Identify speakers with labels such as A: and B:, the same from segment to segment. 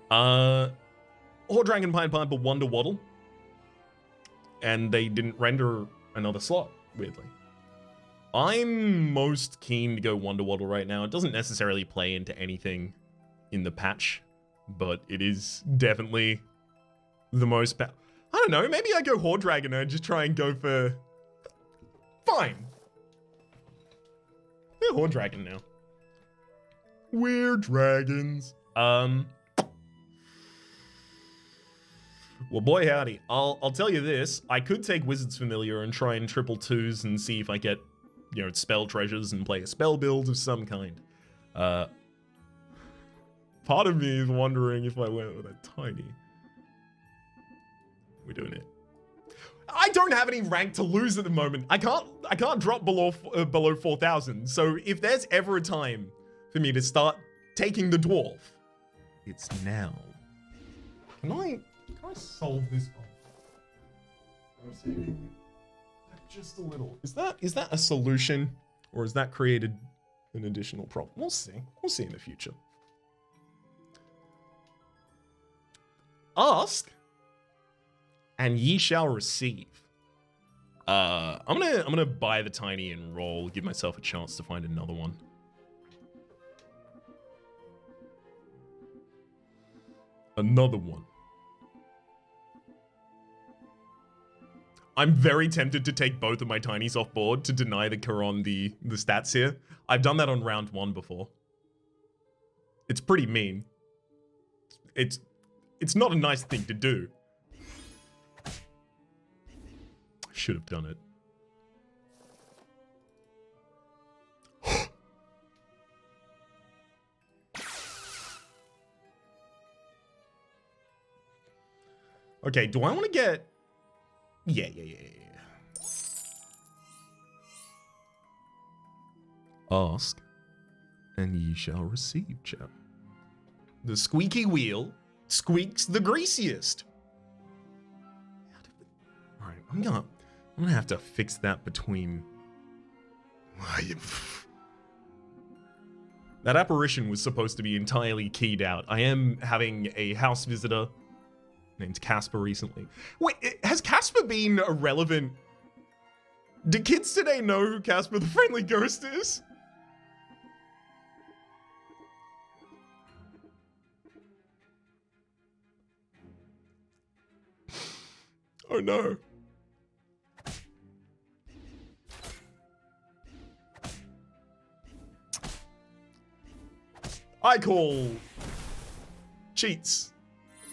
A: Horde Dragon, Pied Piper, Wonder Waddle. And they didn't render another slot, weirdly. I'm most keen to go Wonder Waddle right now. It doesn't necessarily play into anything in the patch, but it is definitely the most... I don't know, maybe I go Horde Dragon and just try and go for... Fine. They're Horde Dragon now. We're dragons. Well, boy howdy. I'll tell you this. I could take Wizard's Familiar and try and triple twos and see if I get, you know, spell treasures and play a spell build of some kind. Part of me is wondering if I went with a tiny. We're doing it. I don't have any rank to lose at the moment. I can't drop below 4,000. So if there's ever a time for me to start taking the dwarf, it's now. Can I solve this one? I'm saving just a little. Is that a solution, or has that created an additional problem? We'll see. We'll see in the future. Ask, and ye shall receive. I'm gonna buy the tiny and roll. Give myself a chance to find another one. Another one. I'm very tempted to take both of my tinies off board to deny the Charon the stats here. I've done that on round 1 before. It's pretty mean. It's not a nice thing to do. I should have done it. Okay, do I want to get... Yeah. Ask, and ye shall receive, chap. The squeaky wheel squeaks the greasiest. All right, I'm gonna have to fix that between... That apparition was supposed to be entirely keyed out. I am having a house visitor named Casper recently. Wait, has Casper been irrelevant? Do kids today know who Casper the Friendly Ghost is? Oh no. I call cheats.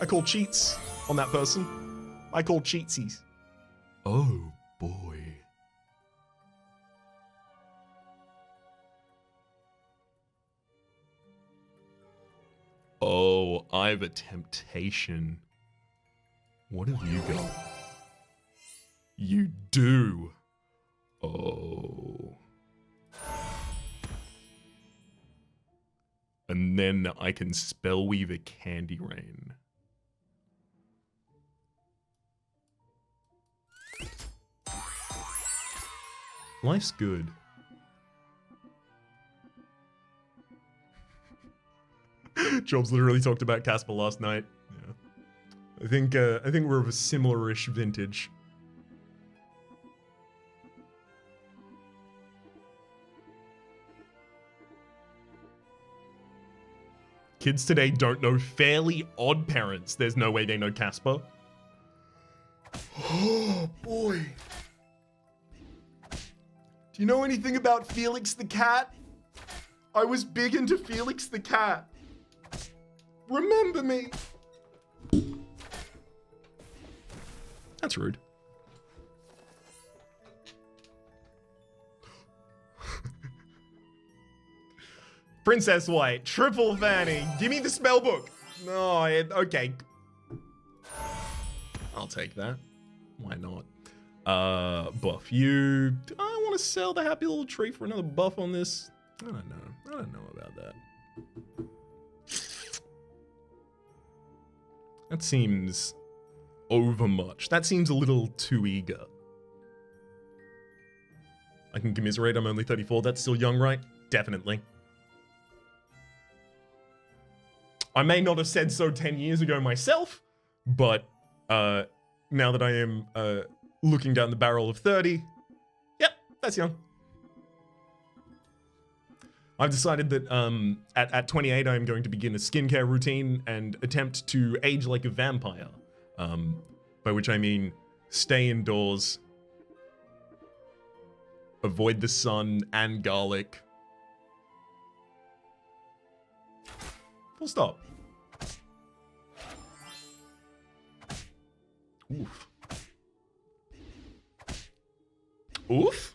A: I call cheats on that person. I call cheatsies. Oh boy. Oh, I've a temptation. What have you got? You do. Oh. And then I can spellweave a candy rain. Life's good. Jobs literally talked about Casper last night. Yeah. I think we're of a similar-ish vintage. Kids today don't know Fairly Odd Parents. There's no way they know Casper. Oh boy. Do you know anything about Felix the Cat? I was big into Felix the Cat. Remember me. That's rude. Princess White, triple Fanny. Give me the spell book. No, okay. I'll take that. Why not? Buff you. Do I want to sell the happy little tree for another buff on this? I don't know. I don't know about that. That seems overmuch. That seems a little too eager. I can commiserate, I'm only 34. That's still young, right? Definitely. I may not have said so 10 years ago myself, but now that I am looking down the barrel of 30, yep, that's young. I've decided that at 28, I am going to begin a skincare routine and attempt to age like a vampire. By which I mean stay indoors, avoid the sun and garlic. Full stop. Oof. Oof?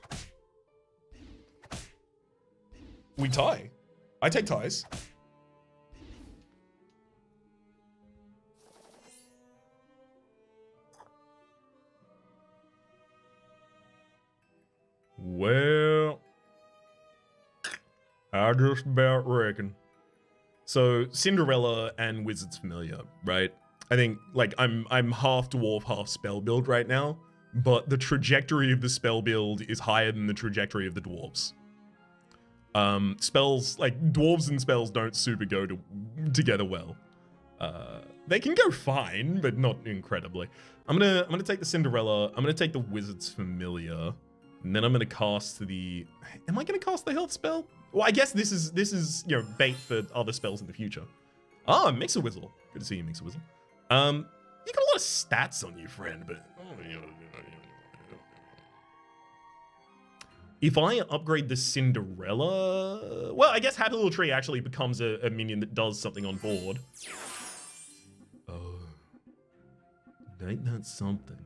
A: We tie. I take ties. Well, I just about reckon. So Cinderella and Wizard's Familiar, right? I think like I'm half dwarf, half spell build right now, but the trajectory of the spell build is higher than the trajectory of the dwarves. Spells like dwarves and spells don't super go together well. They can go fine, but not incredibly. I'm gonna take the Cinderella. I'm gonna take the Wizard's Familiar. And then I'm gonna cast the. Am I gonna cast the health spell? Well, I guess this is you know bait for other spells in the future. Ah, Mix-a-Wizzle. Good to see you, Mix-a-Wizzle. You got a lot of stats on you, friend, but if I upgrade the Cinderella, well, I guess Happy Little Tree actually becomes a minion that does something on board. Oh, ain't that something?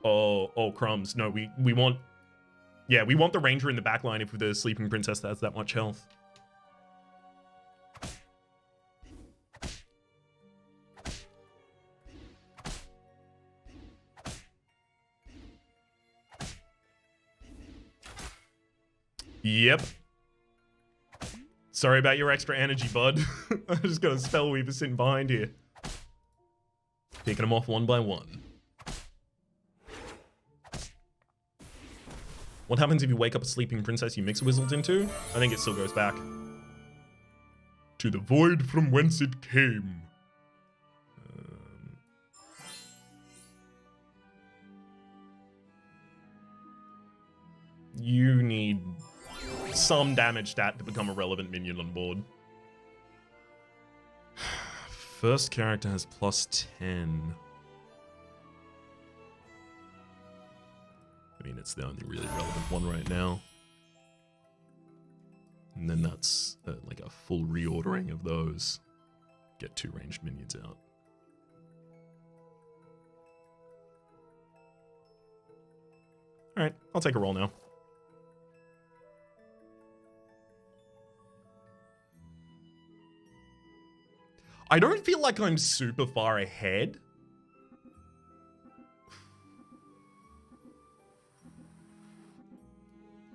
A: Oh, crumbs. No, we want... Yeah, we want the ranger in the backline if the sleeping princess has that much health. Yep. Sorry about your extra energy, bud. I just got a spell weaver sitting behind here. Picking them off one by one. What happens if you wake up a sleeping princess you Mix-a-Wizzled into? I think it still goes back. To the void from whence it came. You need some damage stat to become a relevant minion on board. First character has +10. I mean, it's the only really relevant one right now. And then that's like a full reordering of those. Get 2 ranged minions out. Alright, I'll take a roll now. I don't feel like I'm super far ahead.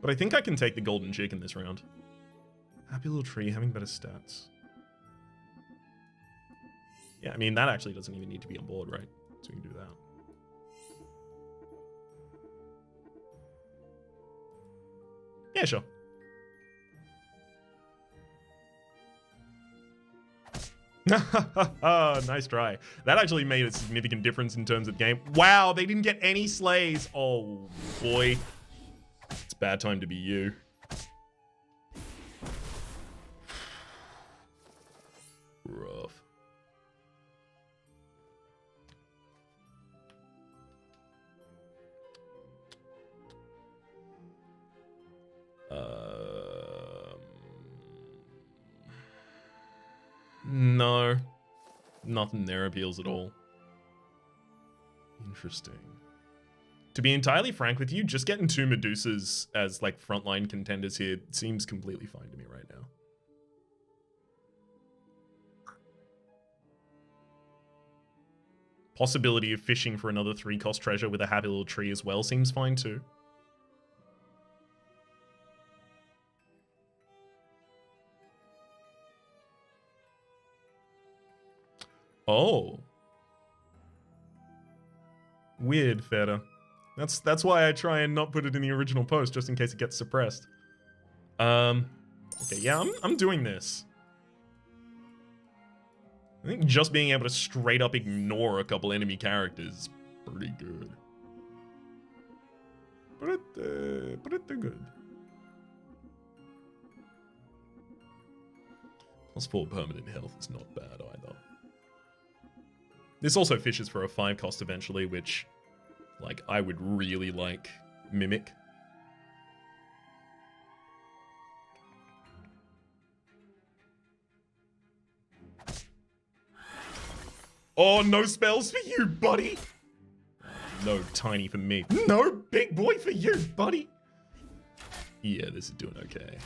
A: But I think I can take the golden chick in this round. Happy Little Tree having better stats. Yeah, I mean, that actually doesn't even need to be on board, right? So we can do that. Yeah, sure. Nice try. That actually made a significant difference in terms of game. Wow, they didn't get any slays. Oh, boy. It's a bad time to be you. Rough. No. Nothing there appeals at all. Interesting. To be entirely frank with you, just getting 2 Medusas as like frontline contenders here seems completely fine to me right now. Possibility of fishing for another 3-cost treasure with a Happy Little Tree as well seems fine too. Oh. Weird, Feta. That's why I try and not put it in the original post, just in case it gets suppressed. Okay, yeah, I'm doing this. I think just being able to straight up ignore a couple enemy characters is pretty good. Pretty good. +4 permanent health is not bad either. This also fishes for a 5 cost eventually, which, like, I would really like Mimic. Oh, no spells for you, buddy! No tiny for me. No big boy for you, buddy! Yeah, this is doing okay.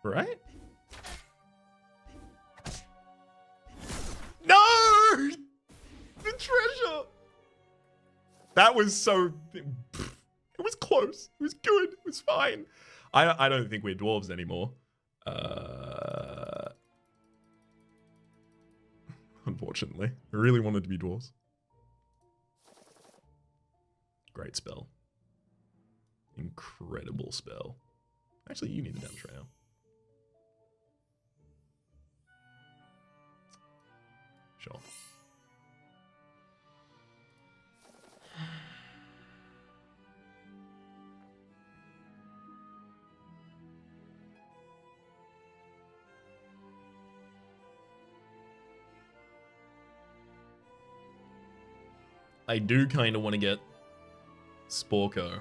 A: Right? No! The treasure! That was so... It was close. It was good. It was fine. I don't think we're dwarves anymore. Unfortunately. I really wanted to be dwarves. Great spell. Incredible spell. Actually, you need the damage right now. Sure. I do kind of want to get Sporko.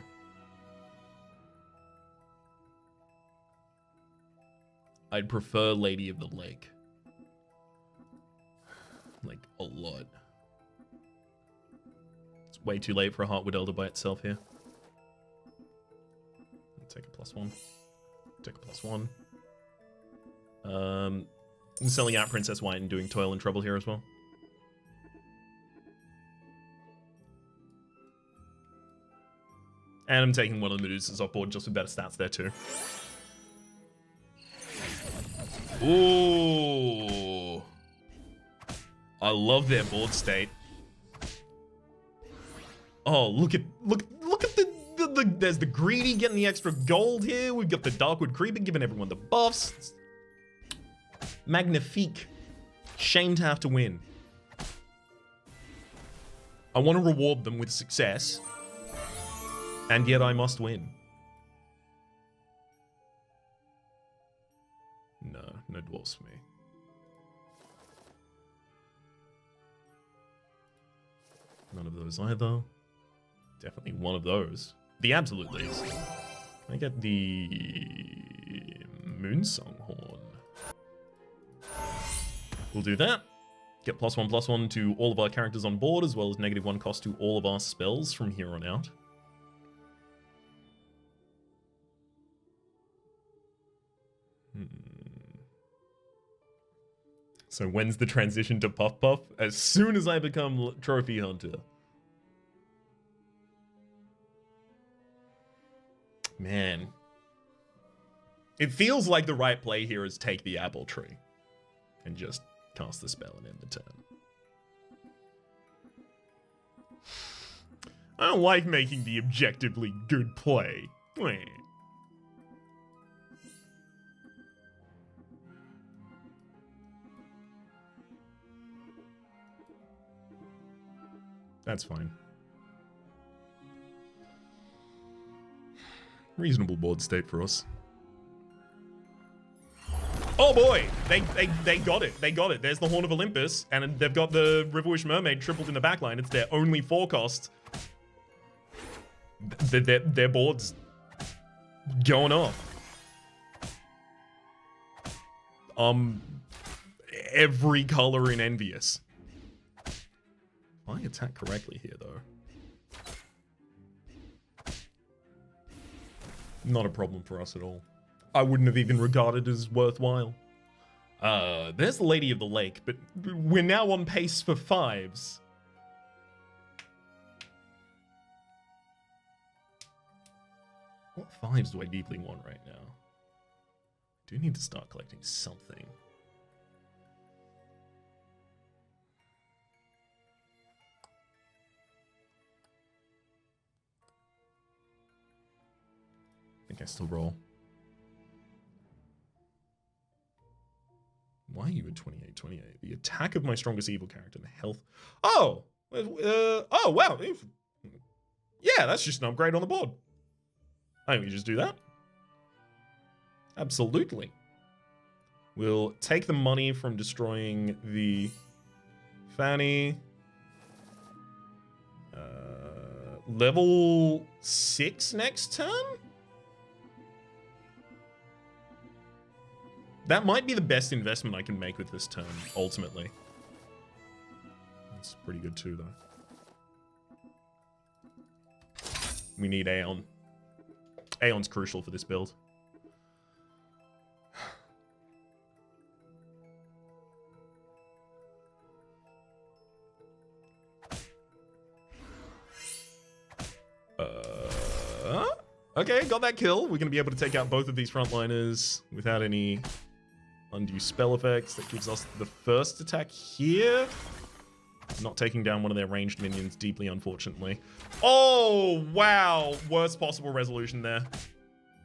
A: I'd prefer Lady of the Lake. Like, a lot. It's way too late for a Heartwood Elder by itself here. Take a +1. Take a +1. I'm selling out Princess White and doing Toil and Trouble here as well. And I'm taking one of the Medusas off board just with better stats there too. Ooh. I love their board state. Oh, look at the there's the Greedy getting the extra gold here. We've got the Darkwood Creeper giving everyone the buffs. Magnifique. Shame to have to win. I want to reward them with success. And yet I must win. No dwarfs for me. None of those either. Definitely one of those. The absolute least. Can I get the Moonsong Horn? We'll do that. Get +1/+1 to all of our characters on board, as well as -1 cost to all of our spells from here on out. So when's the transition to Puff Puff? As soon as I become Trophy Hunter. Man. It feels like the right play here is take the apple tree. And just cast the spell and end the turn. I don't like making the objectively good play. That's fine. Reasonable board state for us. Oh boy! They got it. They got it. There's the Horn of Olympus, and they've got the Riverwish Mermaid tripled in the backline. It's their only 4 cost. Their board's going off. Every color in Envious. I attack correctly here, though. Not a problem for us at all. I wouldn't have even regarded it as worthwhile. There's the Lady of the Lake, but we're now on pace for 5s. What 5s do I deeply want right now? I do need to start collecting something. Okay, still roll. Why are you at 28, 28? The attack of my strongest evil character, the health. Oh! Oh, wow. Yeah, that's just an upgrade on the board. I think we just do that. Absolutely. We'll take the money from destroying the Fanny. Level 6 next turn? That might be the best investment I can make with this turn, ultimately. That's pretty good too, though. We need Aeon. Aeon's crucial for this build. Okay, got that kill. We're going to be able to take out both of these frontliners without any undue spell effects. That gives us the first attack here. Not taking down one of their ranged minions, deeply unfortunately. Oh, wow. Worst possible resolution there.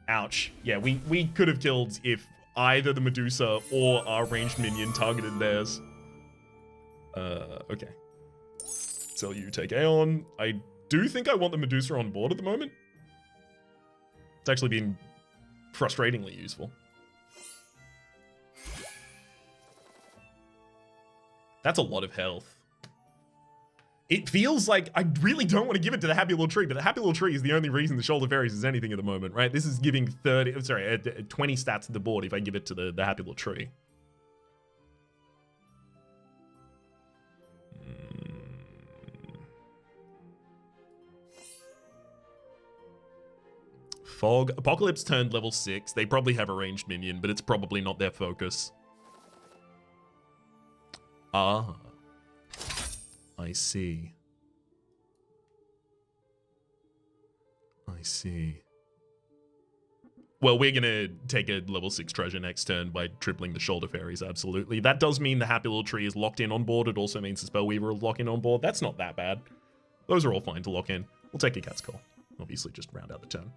A: Ouch. Yeah, we could have killed if either the Medusa or our ranged minion targeted theirs. Okay. So you take Aeon. I do think I want the Medusa on board at the moment. It's actually been frustratingly useful. That's a lot of health. It feels like I really don't want to give it to the Happy Little Tree, but the Happy Little Tree is the only reason the Shoulder Fairies is anything at the moment, right? This is giving 20 stats to the board if I give it to the Happy Little Tree. Fog. Apocalypse turned level 6. They probably have a ranged minion, but it's probably not their focus. Ah. I see. I see. Well, we're gonna take a level 6 treasure next turn by tripling the Shoulder Fairies, absolutely. That does mean the Happy Little Tree is locked in on board. It also means the Spellweaver is locked in on board. That's not that bad. Those are all fine to lock in. We'll take a Cat's Call. Obviously, just round out the turn.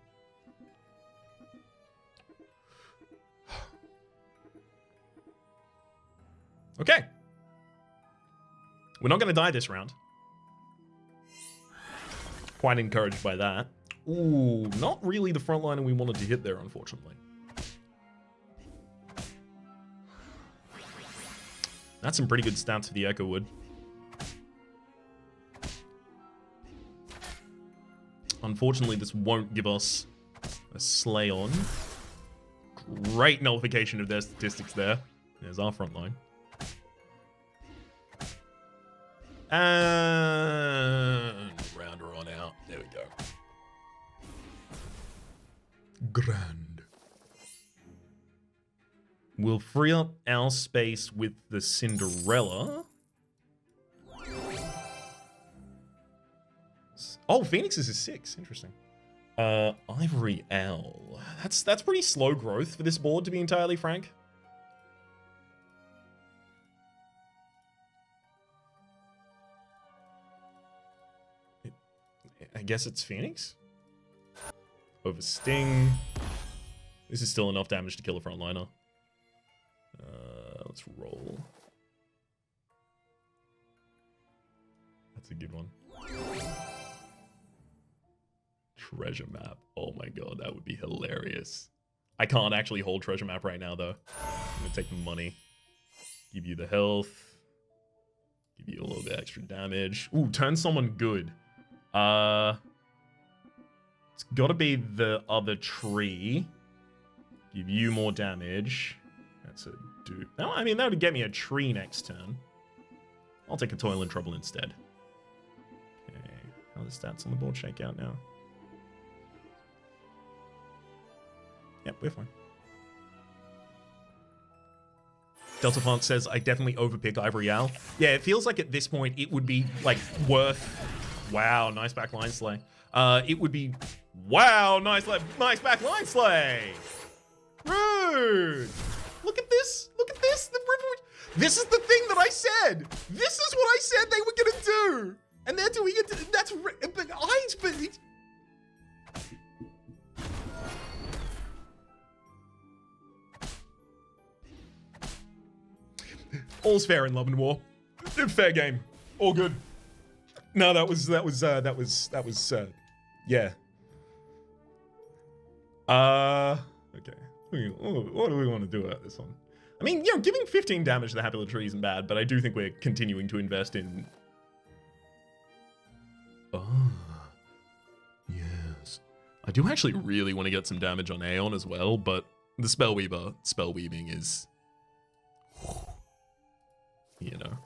A: Okay. We're not going to die this round. Quite encouraged by that. Ooh, not really the frontliner we wanted to hit there, unfortunately. That's some pretty good stats for the Echo Wood. Unfortunately, this won't give us a Slay On. Great nullification of their statistics there. There's our front line. And round her on out. There we go. Grand. We'll free up our space with the Cinderella. Oh, Phoenix is a 6. Interesting. Ivory Owl. That's pretty slow growth for this board, to be entirely frank. I guess it's Phoenix? Over Sting. This is still enough damage to kill a frontliner. Let's roll. That's a good one. Treasure map. Oh my god, that would be hilarious. I can't actually hold treasure map right now, though. I'm gonna take the money. Give you the health. Give you a little bit extra damage. Ooh, turn someone good. It's gotta be the other tree. Give you more damage. That's a dude. No, I mean, that would get me a tree next turn. I'll take a Toil and Trouble instead. Okay, how the stats on the board shake out now? Yep, we're fine. Delta Font says, I definitely overpick Ivory Owl. Yeah, it feels like at this point it would be, like, worth... Wow, nice back line slay. It would be... Wow, nice back line slay! Rude! Look at this! Look at this! The privilege... This is the thing that I said! This is what I said they were gonna do! And they're doing it... That's... But All's fair in love and war. Fair game. All good. No, that was yeah. Okay. What do we want to do about this one? I mean, you know, giving 15 damage to the Happy Little Tree isn't bad, but I do think we're continuing to invest in... Yes. I do actually really want to get some damage on Aeon as well, but the spell weaving is... You know.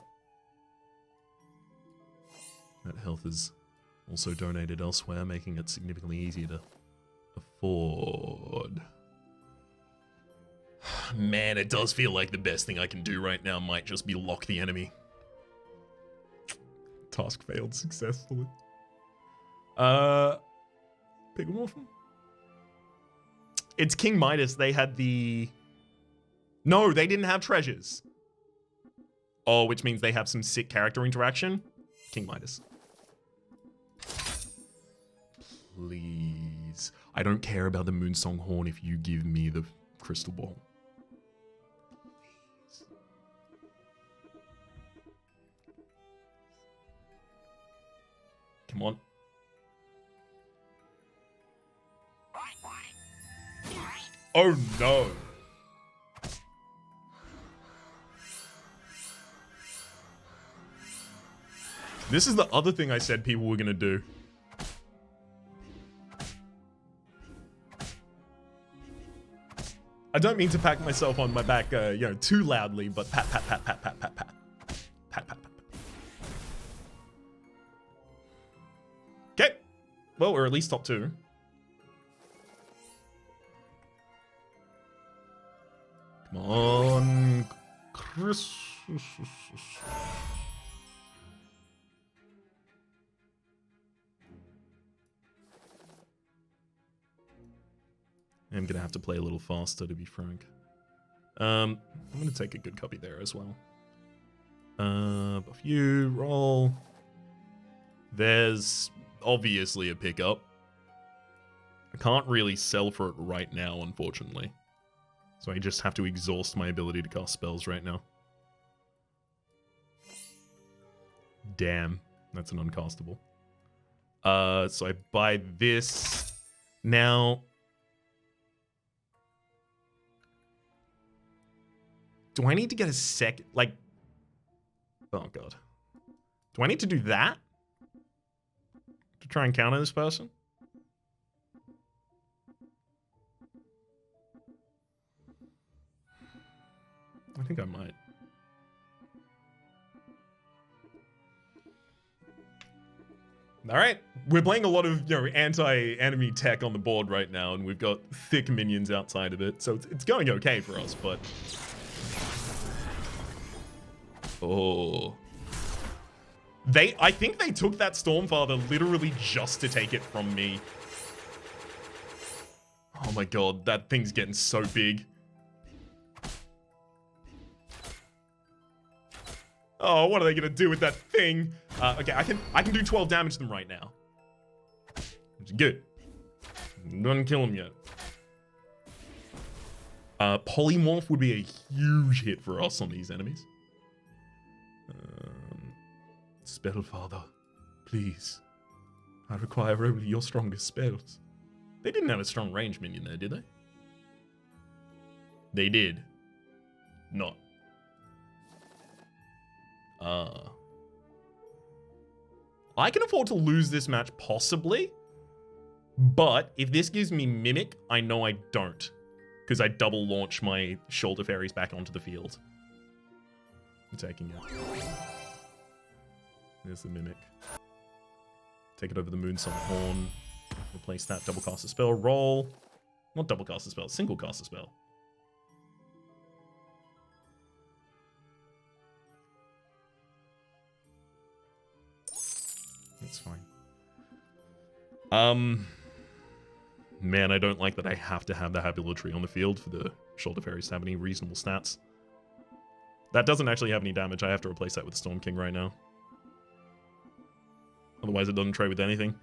A: That health is also donated elsewhere, making it significantly easier to afford. Man, it does feel like the best thing I can do right now might just be lock the enemy. Task failed successfully. Pigmorphin? It's King Midas. They had the... No, they didn't have treasures. Oh, which means they have some sick character interaction. King Midas. Please. I don't care about the Moonsong Horn if you give me the crystal ball. Please. Come on. Oh no. This is the other thing I said people were gonna do. I don't mean to pat myself on my back, you know, too loudly, but pat, pat, pat, pat, pat, pat, pat. Pat, pat, pat, pat. Okay. Well, we're at least top 2. Come on, Chris. I'm gonna have to play a little faster, to be frank. I'm gonna take a good copy there as well. Buff you, roll. There's obviously a pickup. I can't really sell for it right now, unfortunately. So I just have to exhaust my ability to cast spells right now. Damn, that's an uncastable. So I buy this. Now... Do I need to get a second, like... Oh, God. Do I need to do that? To try and counter this person? I think I might. Alright. We're playing a lot of, you know, anti-enemy tech on the board right now, and we've got thick minions outside of it, so it's going okay for us, but... Oh. I think they took that Stormfather literally just to take it from me. Oh my god, that thing's getting so big. Oh, what are they gonna do with that thing? Okay, I can do 12 damage to them right now. Which is good. Don't kill them yet. Polymorph would be a huge hit for us on these enemies. Spellfather, please. I require only your strongest spells. They didn't have a strong range minion there, did they? They did. Not. I can afford to lose this match, possibly. But if this gives me Mimic, I know I don't. Because I double launch my Shoulder Fairies back onto the field. I'm taking it. There's the Mimic. Take it over the Moonsong Horn. Replace that. Double cast a spell. Roll. Not double cast a spell. Single cast a spell. That's fine. Man, I don't like that I have to have the Happy Little Tree on the field for the Shoulder Fairies to have any reasonable stats. That doesn't actually have any damage. I have to replace that with Storm King right now. Otherwise, it doesn't trade with anything.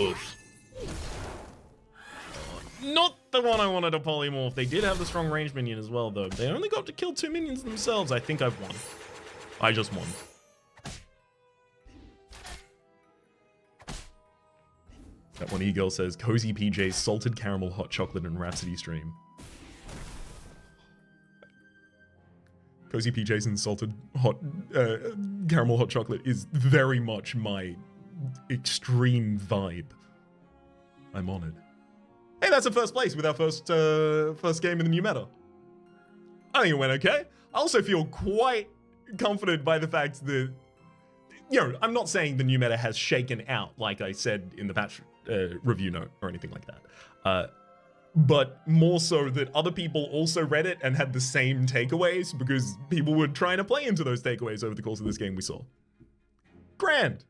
A: Oof. Not the one I wanted to polymorph. They did have the strong range minion as well, though. They only got to kill 2 minions themselves. I think I've won. I just won. That one e-girl says, Cozy PJ's salted caramel hot chocolate and Rhapsody stream. Cozy PJ's and salted hot caramel hot chocolate is very much my extreme vibe. I'm on it. Hey, that's a first place with our first game in the new meta. I think it went okay. I also feel quite comforted by the fact that, you know, I'm not saying the new meta has shaken out, like I said in the patch review note or anything like that. But more so that other people also read it and had the same takeaways because people were trying to play into those takeaways over the course of this game we saw. Grand.